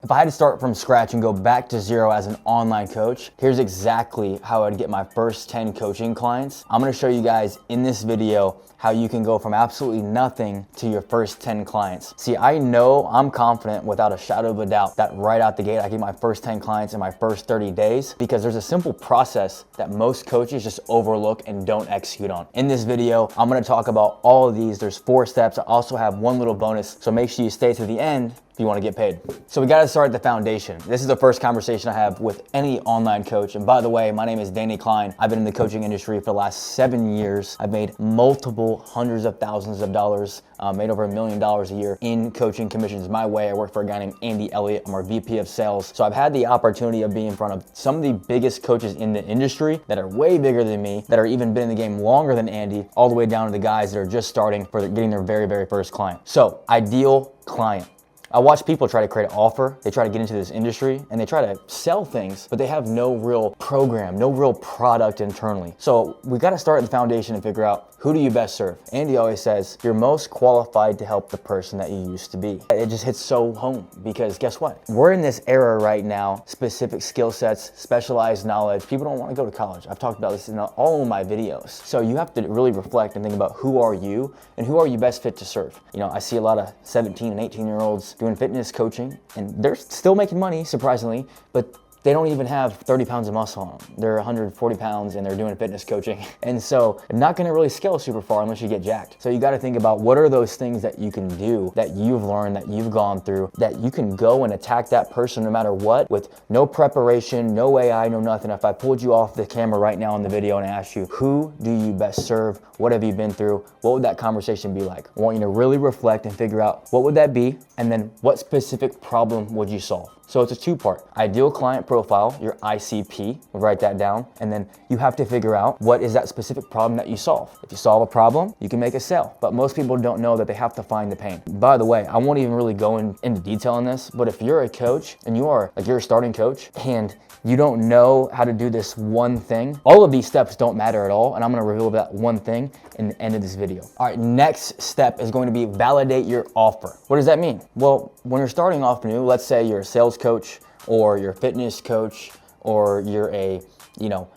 If I had to start from scratch and go back to zero as an online coach, here's exactly how I'd get my first 10 coaching clients. I'm gonna show you guys in this video how you can go from absolutely nothing to your first 10 clients. See, I'm confident without a shadow of a doubt that right out the gate, I get my first 10 clients in my first 30 days because there's a simple process that most coaches just overlook and don't execute on. In this video, I'm gonna talk about all of these. There's 4 steps. I also have one little bonus, so make sure you stay to the end if you want to get paid. So we got to start at the foundation. This is the first conversation I have with any online coach. And by the way, my name is Danny Klein. I've been in the coaching industry for the last 7 years. I've made multiple hundreds of thousands of dollars, made over $1 million a year in coaching commissions my way. I work for a guy named Andy Elliott. I'm our VP of sales. So I've had the opportunity of being in front of some of the biggest coaches in the industry that are way bigger than me, that are even been in the game longer than Andy, all the way down to the guys that are just starting for getting their very, very first client. So ideal client. I watch people try to create an offer, they try to get into this industry, and they try to sell things, but they have no real program, no real product internally. So we gotta start at the foundation and figure out, who do you best serve? Andy always says, you're most qualified to help the person that you used to be. It just hits so home because guess what? We're in this era right now, specific skill sets, specialized knowledge. People don't wanna go to college. I've talked about this in all of my videos. So you have to really reflect and think about who are you and who are you best fit to serve. You know, I see a lot of 17 and 18-year-olds doing fitness coaching, and they're still making money, surprisingly, but they don't even have 30 pounds of muscle on them. They're 140 pounds and they're doing fitness coaching. And so not gonna really scale super far unless you get jacked. So you gotta think about what are those things that you can do, that you've learned, that you've gone through, that you can go and attack that person no matter what, with no preparation, no AI, no nothing. If I pulled you off the camera right now in the video and asked you, who do you best serve? What have you been through? What would that conversation be like? I want you to really reflect and figure out what would that be, and then what specific problem would you solve? So it's a 2-part. Ideal client profile, your ICP, write that down, and then you have to figure out what is that specific problem that you solve. If you solve a problem, you can make a sale, but most people don't know that they have to find the pain. By the way, I won't even really go into detail on this, but if you're a coach and you're a starting coach and you don't know how to do this one thing, all of these steps don't matter at all, and I'm gonna reveal that one thing in the end of this video. All right, next step is going to be validate your offer. What does that mean? Well, when you're starting off new, let's say you're a sales coach or you're a fitness coach or you're a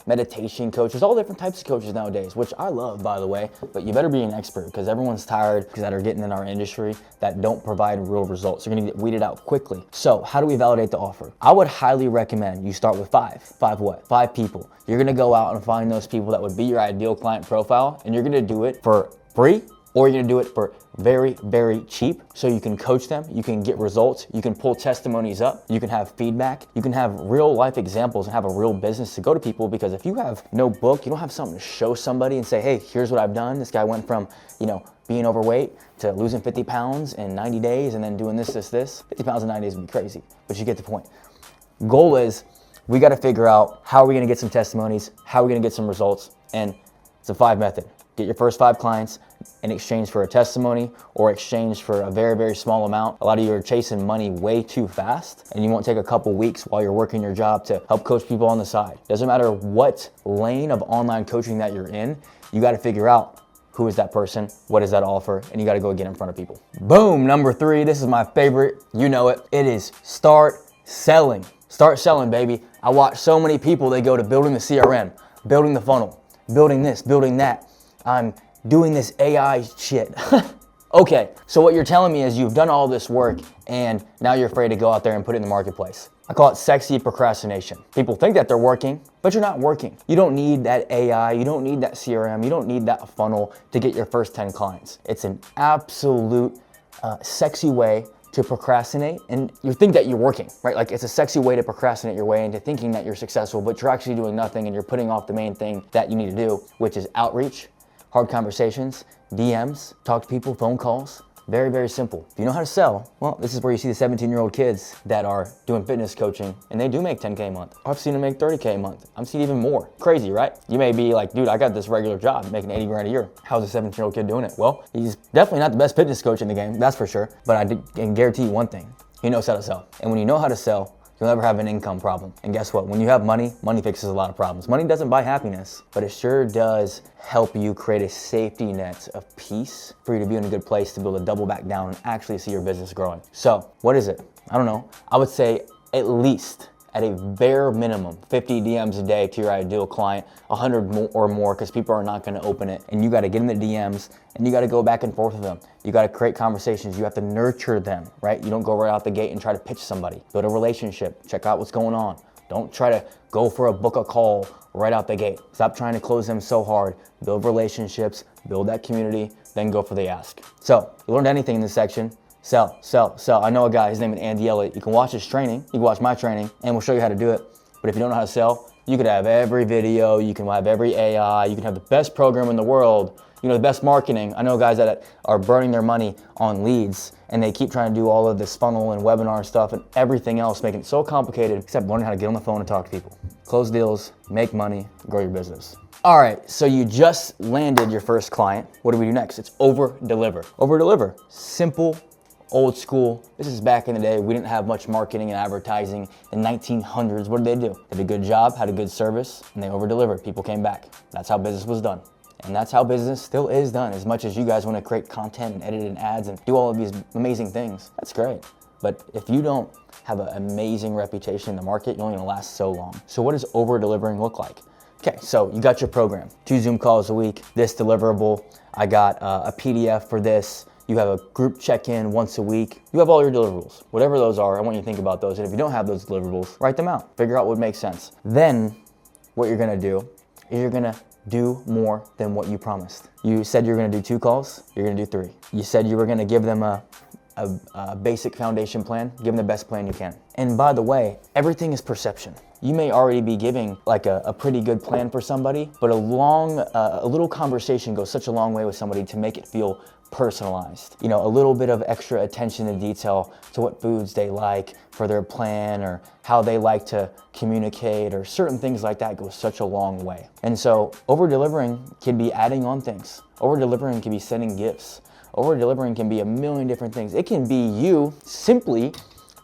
meditation coach. There's all different types of coaches nowadays, which I love, by the way, but you better be an expert because everyone's tired that are getting in our industry that don't provide real results. They're gonna get weeded out quickly. So how do we validate the offer? I would highly recommend you start with 5. 5 what? 5 people. You're gonna go out and find those people that would be your ideal client profile, and you're gonna do it for free, or you're gonna do it for very, very cheap, so you can coach them, you can get results, you can pull testimonies up, you can have feedback, you can have real life examples and have a real business to go to people. Because if you have no book, you don't have something to show somebody and say, hey, here's what I've done. This guy went from, being overweight to losing 50 pounds in 90 days and then doing this. 50 pounds in 90 days would be crazy, but you get the point. Goal is, we gotta figure out how are we gonna get some testimonies, how are we gonna get some results, and it's a 5 method. Get your first 5 clients in exchange for a testimony or exchange for a very, very small amount. A lot of you are chasing money way too fast, and you won't take a couple weeks while you're working your job to help coach people on the side. Doesn't matter what lane of online coaching that you're in, you gotta figure out who is that person, what is that offer, and you gotta go get in front of people. Boom, number 3, this is my favorite, you know it. It is start selling. Start selling, baby. I watch so many people, they go to building the CRM, building the funnel, building this, building that. I'm doing this AI shit. Okay, so what you're telling me is you've done all this work and now you're afraid to go out there and put it in the marketplace. I call it sexy procrastination. People think that they're working, but you're not working. You don't need that AI, you don't need that CRM, you don't need that funnel to get your first 10 clients. It's an absolute sexy way to procrastinate, and you think that you're working, right? Like, it's a sexy way to procrastinate your way into thinking that you're successful, but you're actually doing nothing and you're putting off the main thing that you need to do, which is outreach, hard conversations, DMs, talk to people, phone calls. Very, very simple. If you know how to sell, well, this is where you see the 17-year-old kids that are doing fitness coaching, and they do make 10K a month. I've seen them make 30K a month. I'm seeing even more. Crazy, right? You may be like, dude, I got this regular job making 80 grand a year. How's a 17-year-old kid doing it? Well, he's definitely not the best fitness coach in the game, that's for sure. But I can guarantee you one thing, he knows how to sell. And when you know how to sell, you'll never have an income problem. And guess what? When you have money, money fixes a lot of problems. Money doesn't buy happiness, but it sure does help you create a safety net of peace for you to be in a good place to be able to double back down and actually see your business growing. So what is it? I don't know, I would say at least at a bare minimum, 50 DMs a day to your ideal client, 100 or more, because people are not gonna open it. And you gotta get in the DMs and you gotta go back and forth with them. You gotta create conversations, you have to nurture them, right? You don't go right out the gate and try to pitch somebody. Build a relationship, check out what's going on. Don't try to go for a book a call right out the gate. Stop trying to close them so hard. Build relationships, build that community, then go for the ask. So, you learned anything in this section, sell, sell, sell. I know a guy, his name is Andy Elliott. You can watch his training, you can watch my training, and we'll show you how to do it. But if you don't know how to sell, you could have every video, you can have every AI, you can have the best program in the world, you know, the best marketing. I know guys that are burning their money on leads and they keep trying to do all of this funnel and webinar stuff and everything else, making it so complicated, except learning how to get on the phone and talk to people. Close deals, make money, grow your business. All right, so you just landed your first client. What do we do next? It's over deliver. Over deliver, simple, old school. This is back in the day. We didn't have much marketing and advertising. In 1900s, what did they do? They did a good job, had a good service, and they over delivered. People came back. That's how business was done. And that's how business still is done. As much as you guys want to create content and edit and ads and do all of these amazing things, that's great. But if you don't have an amazing reputation in the market, you're only gonna last so long. So what does over delivering look like? Okay, so you got your program, 2 Zoom calls a week, this deliverable. I got a PDF for this. You have a group check-in once a week. You have all your deliverables. Whatever those are, I want you to think about those. And if you don't have those deliverables, write them out. Figure out what makes sense. Then what you're gonna do is you're gonna do more than what you promised. You said you're gonna do 2 calls, you're gonna do 3. You said you were gonna give them a basic foundation plan, give them the best plan you can. And by the way, everything is perception. You may already be giving like a pretty good plan for somebody, but a little conversation goes such a long way with somebody to make it feel personalized. You know, a little bit of extra attention to detail to what foods they like for their plan or how they like to communicate or certain things like that goes such a long way. And so over delivering can be adding on things. Over delivering can be sending gifts. Over delivering can be a million different things. It can be you simply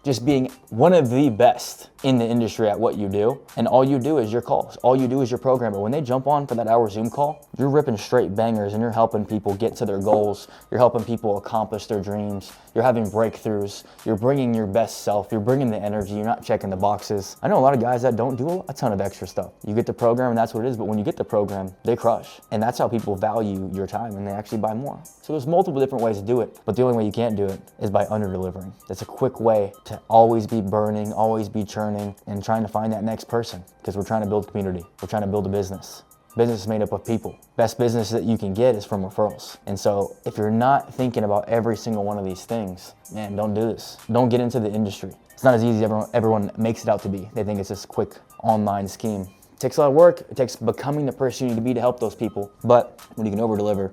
just being one of the best in the industry at what you do, and all you do is your calls. All you do is your program. But when they jump on for that hour Zoom call, you're ripping straight bangers and you're helping people get to their goals. You're helping people accomplish their dreams. You're having breakthroughs. You're bringing your best self. You're bringing the energy. You're not checking the boxes. I know a lot of guys that don't do a ton of extra stuff. You get the program and that's what it is, but when you get the program, they crush. And that's how people value your time and they actually buy more. So there's multiple different ways to do it, but the only way you can't do it is by under-delivering. That's a quick way to always be burning, always be churning, and trying to find that next person, because we're trying to build community. We're trying to build a business. Business is made up of people. Best business that you can get is from referrals. And so if you're not thinking about every single one of these things, man, don't do this. Don't get into the industry. It's not as easy as everyone makes it out to be. They think it's this quick online scheme. It takes a lot of work. It takes becoming the person you need to be to help those people. But when you can over-deliver,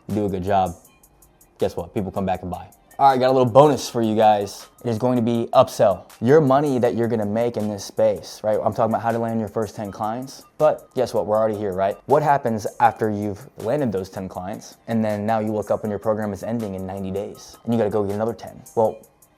you do a good job, guess what? People come back and buy. All right, got a little bonus for you guys. It is going to be upsell. Your money that you're gonna make in this space, right? I'm talking about how to land your first 10 clients, but guess what? We're already here, right? What happens after you've landed those 10 clients and then now you look up and your program is ending in 90 days and you gotta go get another 10? Well,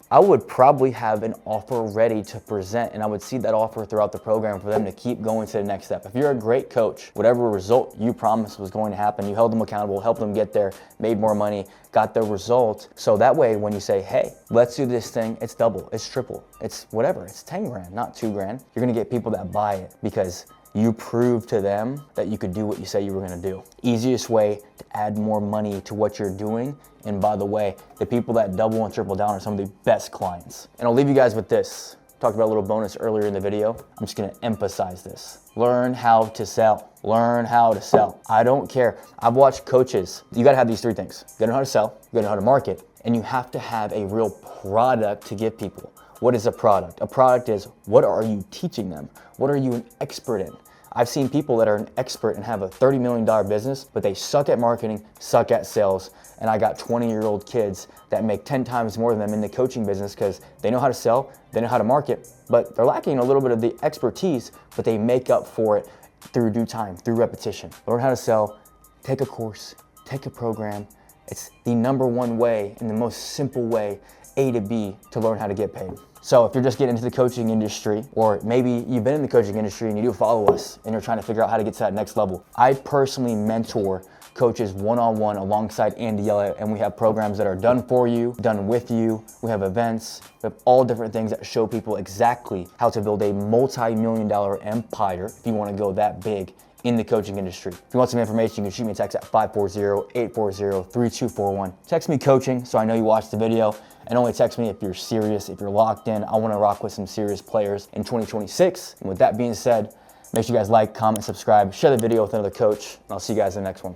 I would probably have an offer ready to present, and I would see that offer throughout the program for them to keep going to the next step. If you're a great coach, whatever result you promised was going to happen, you held them accountable, helped them get there, made more money, got the result. So that way, when you say, hey, let's do this thing, it's double, it's triple, it's whatever, it's 10 grand, not 2 grand. You're gonna get people that buy it because you prove to them that you could do what you say you were gonna do. Easiest way to add more money to what you're doing. And by the way, the people that double and triple down are some of the best clients. And I'll leave you guys with this. Talked about a little bonus earlier in the video. I'm just gonna emphasize this. Learn how to sell. Learn how to sell. I don't care. I've watched coaches. You gotta have these 3 things. You gotta know how to sell, you gotta know how to market, and you have to have a real product to give people. What is a product? A product is, what are you teaching them? What are you an expert in? I've seen people that are an expert and have a $30 million business, but they suck at marketing, suck at sales. And I got 20-year-old kids that make 10 times more than them in the coaching business because they know how to sell, they know how to market, but they're lacking a little bit of the expertise, but they make up for it through due time, through repetition. Learn how to sell, take a course, take a program. It's the #1 way and the most simple way, A to B, to learn how to get paid. So if you're just getting into the coaching industry, or maybe you've been in the coaching industry and you do follow us and you're trying to figure out how to get to that next level, I personally mentor coaches one-on-one alongside Andy Elliott, and we have programs that are done for you, done with you. We have events, we have all different things that show people exactly how to build a multi-million-dollar empire if you want to go that big in the coaching industry. If you want some information, you can shoot me a text at 540-840-3241. Text me coaching so I know you watched the video, and only text me if you're serious, if you're locked in. I want to rock with some serious players in 2026. And with that being said, make sure you guys like, comment, subscribe, share the video with another coach, and I'll see you guys in the next one.